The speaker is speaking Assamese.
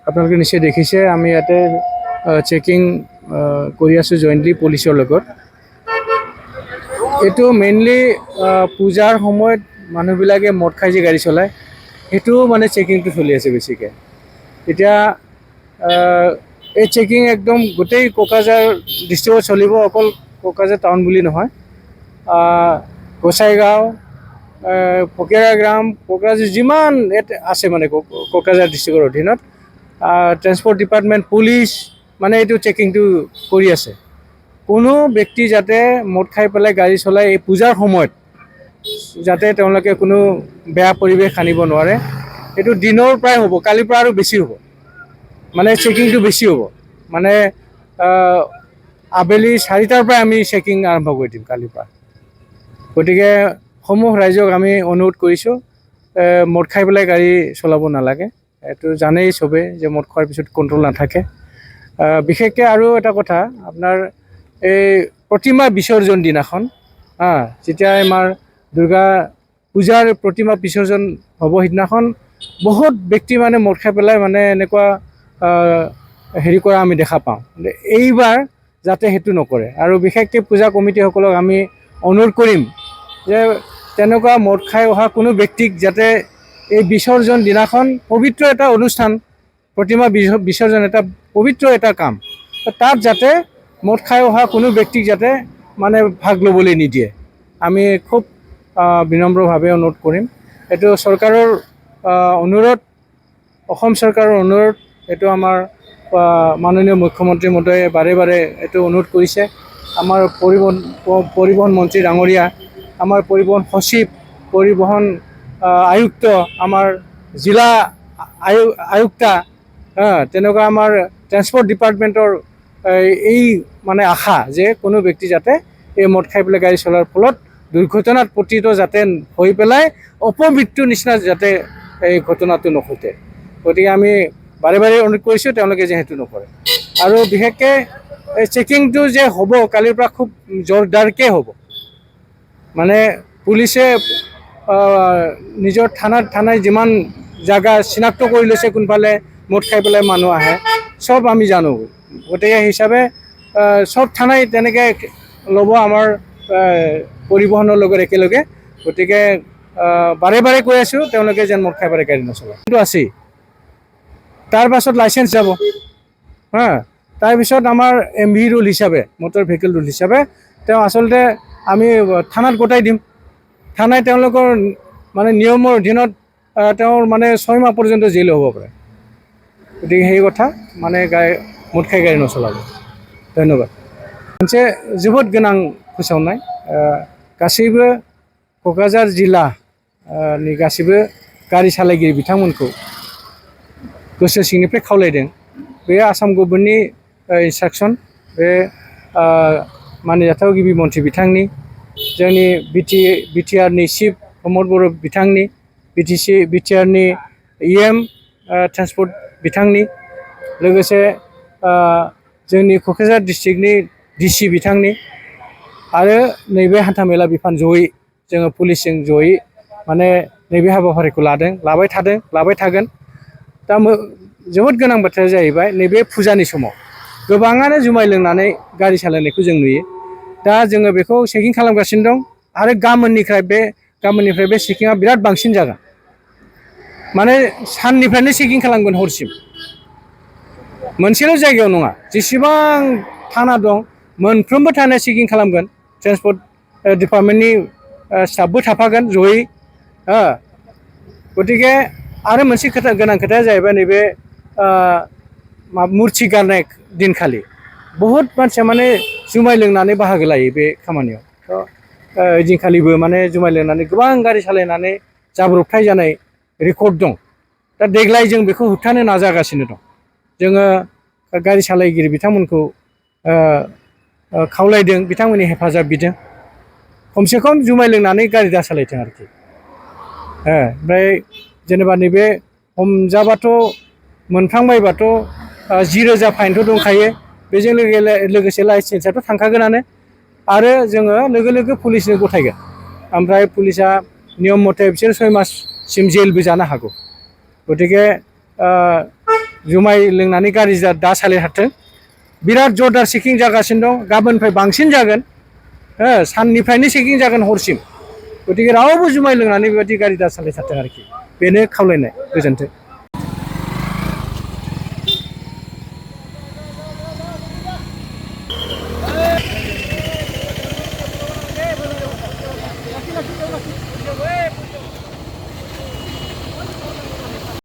আপোনালোকে নিশ্চয় দেখিছে আমি ইয়াতে চেকিং কৰি আছোঁ জইণ্টলি পুলিচৰ লগত। এইটো মেইনলি পূজাৰ সময়ত মানুহবিলাকে মদ খাই যে গাড়ী চলায় সেইটো মানে চেকিংটো চলি আছে বেছিকৈ। এতিয়া এই চেকিং একদম গোটেই কোকৰাঝাৰ ডিষ্ট্ৰিক্টত চলিব, অকল কোকৰাঝাৰ টাউন বুলি নহয়। গোসাইগাঁও, ফকিৰা গ্ৰাম, কোকৰাঝাৰ যিমান আছে মানে কোকৰাঝাৰ ডিষ্ট্ৰিক্টৰ অধীনত ট্ৰেন্সপৰ্ট ডিপাৰ্টমেণ্ট, পুলিচ মানে এইটো চেকিংটো কৰি আছে। কোনো ব্যক্তি যাতে মদ খাই পেলাই গাড়ী চলাই এই পূজাৰ সময়ত যাতে তেওঁলোকে কোনো বেয়া পৰিৱেশ আনিব নোৱাৰে। এইটো দিনৰ পৰাই হ'ব, কালিৰ পৰা আৰু বেছি হ'ব, মানে চেকিংটো বেছি হ'ব। মানে আবেলি 4টাৰ পৰাই আমি চেকিং আৰম্ভ কৰি দিম কালিৰ পৰা। গতিকে সমূহ ৰাইজক আমি অনুৰোধ কৰিছোঁ মদ খাই পেলাই গাড়ী চলাব নালাগে। এইটো জানেই চবেই যে মদ খোৱাৰ পিছত কণ্ট্ৰল নাথাকে। বিশেষকৈ আৰু এটা কথা, আপোনাৰ এই প্ৰতিমা বিসৰ্জন দিনাখন যেতিয়া আমাৰ দুৰ্গা পূজাৰ প্ৰতিমা বিসৰ্জন হ'ব, সিদিনাখন বহুত ব্যক্তি মানে মদ খাই পেলাই মানে এনেকুৱা হেৰি কৰা আমি দেখা পাওঁ। এইবাৰ যাতে সেইটো নকৰে, আৰু বিশেষকৈ পূজা কমিটিসকলক আমি অনুৰোধ কৰিম যে তেনেকুৱা মদ খাই অহা কোনো ব্যক্তিক যাতে এই বিসৰ্জন দিনাখন পবিত্ৰ এটা অনুষ্ঠান, প্ৰতিমা বিসৰ্জন এটা পবিত্ৰ এটা কাম, তাত যাতে মদ খাই অহা কোনো ব্যক্তিক যাতে মানে ভাগ ল'বলৈ নিদিয়ে। আমি খুব বিনম্ৰভাৱে অনুৰোধ কৰিম। এইটো চৰকাৰৰ অনুৰোধ, অসম চৰকাৰৰ অনুৰোধ। এইটো আমাৰ মাননীয় মুখ্যমন্ত্ৰী মহোদয়ে বাৰে বাৰে এইটো অনুৰোধ কৰিছে। আমাৰ পৰিবহণ মন্ত্ৰী ডাঙৰীয়া, আমাৰ পৰিবহণ সচিব, পৰিবহণ আয়ুক্ত, আমাৰ জিলা আয়ুক্তা, তেনেকুৱা আমাৰ ট্ৰেন্সপৰ্ট ডিপাৰ্টমেণ্টৰ এই মানে আশা যে কোনো ব্যক্তি যাতে এই মদ খাই পেলাই গাড়ী চলোৱাৰ ফলত দুৰ্ঘটনাত পতিত যাতে হৈ পেলাই অপমৃত্যুৰ নিচিনা যাতে এই ঘটনাটো নঘটে। গতিকে আমি বাৰে বাৰে অনুৰোধ কৰিছোঁ তেওঁলোকে যে সেইটো নকৰে। আৰু বিশেষকৈ এই চেকিংটো যে হ'ব কালিৰ পৰা খুব জোৰদাৰকৈ হ'ব। মানে পুলিচে নিজৰ থানাই যিমান জাগা চিনাক্ত কৰি লৈছে কোনফালে মদ খাই পেলাই মানুহ আহে চব আমি জানো। গতিকে হিচাপে চব থানাই তেনেকৈ ল'ব আমাৰ পৰিবহণৰ লগত একেলগে। গতিকে বাৰে বাৰে কৈ আছোঁ তেওঁলোকে যেন মদ খাই পেলাই গাড়ী নচলায়। কিন্তু আছেই, তাৰ পাছত লাইচেঞ্চ যাব। তাৰপিছত আমাৰ MV ৰুল হিচাপে, মটৰ ভেহিকেল ৰুল হিচাপে তেওঁ আচলতে আমি থানাত গতাই দিম। থানাই তেওঁলোকৰ মানে নিয়মৰ অধীনত তেওঁৰ মানে 6 মাহ পৰ্যন্ত জেইল হ'ব পাৰে। গতিকে সেই কথা মানে মদ खाय गारि नचलाबो। धन्यबाद। मोनसे जोबोद गोनां फोसावनाय, गासैबो क'क्राझार जिल्लानि गासैबो गारि सालायगिरि बिथांमोनखौ गोसो सिंनिफ्राय खावलायदों। बे आसाम गभर्नमेन्टनि इन्सट्राक्सन, बे मानिजाथाव गिबि मन्थ्रि बिथांनि, जोंनि बिटिआरनि चिफ प्रमद बर' बिथांनि, बिटिआरनि EM ट्रेन्सपर्ट बिथांनि, लोगोसे जोंनि क'क्राझार डिस्ट्रिक्टनि DC बिथांनि, आरो नैबे हान्थामेला बिफान जयै जोङो पुलिसजों जयै माने नैबे हाबाफारिखौ लाबाय थागोन। दा जोबोद गोनां बाथ्राया जाहैबाय नैबे फुजानि समाव गोबाङानो जुमाय लोंनानै गारि सालायनायखौ जों नुयो। दा जोङो बेखौ चेकिं खालामगासिनो दं, आरो गाबोननिफ्राय बे चेकिंआ बिराद बांसिन जागोन। माने साननिफ्रायनो चेकिं खालामगोन हरसिम। मोनसेल' जायगायाव नङा, जेसेबां थाना दं मोनफ्रोमबो थानाया चेकिं खालामगोन। ट्रेन्सपर्ट डिपार्टमेन्टनि स्टाफबो थाफागोन जयै। गतिके आरो मोनसे गोनां खोथाया जाहैबाय नैबे मुर्थि गारनाय दिनखालि बहुत मानसिया माने जुमाय लोंनानै बाहागो लायो बे खामानियाव। ओइदिनखालिबो माने जुमाय लोंनानै गोबां गारि सालायनानै जाब्रबथाय जानाय रेकर्ड दं। दा देग्लाय जों बेखौ होबथानो नाजागासिनो दं। जोङो गारि सालायगिरि बिथांमोनखौ खावलायदों, बिथांमोननि हेफाजाब बिदों, खमसे खम जुमाय लोंनानै गारि दा सालायथों आरोखि। ओमफ्राय जेनेबा नैबे हमजाबाथ' मोनफ्लांबायबाथ' 10,000 फाइनथ' दंखायो। बेजों लोगोसे लाइसेन्सआथ' थांखागोनानो, आरो जोङो लोगो लोगो पुलिसनो गथायगोन। ओमफ्राय पुलिसा नियम मथे बिसोर 6 माससिम जेलबो जानो हागौ। गतिके जुमाय लोंनानै गारि दा सालायथारथों बिराद जरदार चेकिं जागासिनो दं गाबोननिफ्राय बांसिन जागोन साननिफ्रायनो चेकिं जागोन हरसिम गतिके रावबो जुमाय लोंनानै बेबायदि गारि दा सालायथारथों आरोखि बेनो खावलायनाय गोजोन्थों